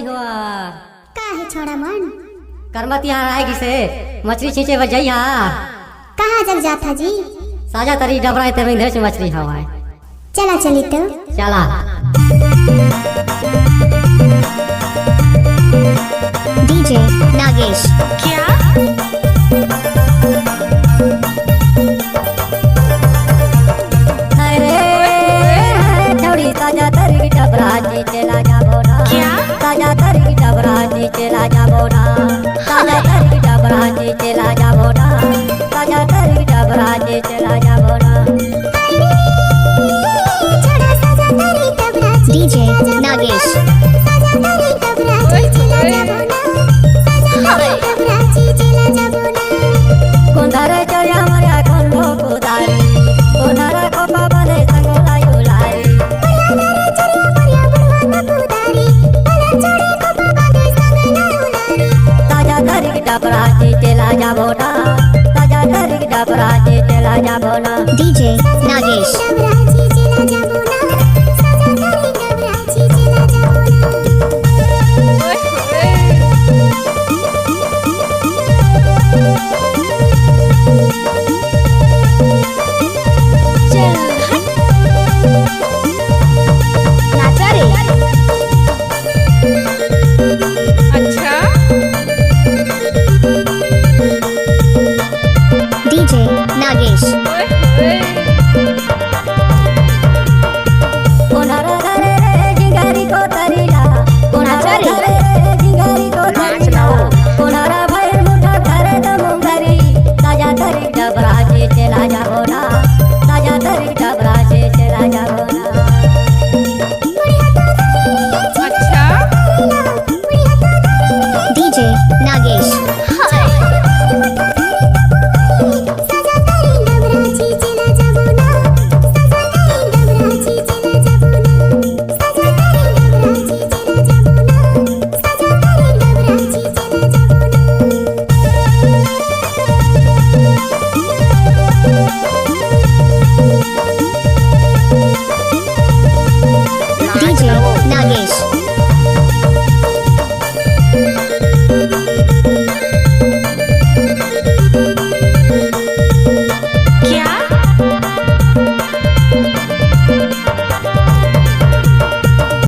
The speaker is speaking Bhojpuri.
हुआ का है छोड़ा मन करमत यहाँ आएगी से मछली खींचे बजैया कहाँ जग जाता जी साजा तरी डबरा ते में ढेर से मछली हवा चला चली तो चला डीजे नागेश क्या ताजा तरी डबरा चला जाबो ना क्या ताजा तरी डबरा चला जाबो ना ताजा तरी डबरा चला जाबो ना ताजा तरी डबरा चला जाबो ना डीजे नागेश कोंधारे चढ़िया मरिया कोंधो कोदारी कोंधारा कोपा बने संगोला युलाई ताजा तरी डबरा चला जाबो ना ताजा तरी डबरा चला जाबो ना डीजे नागेश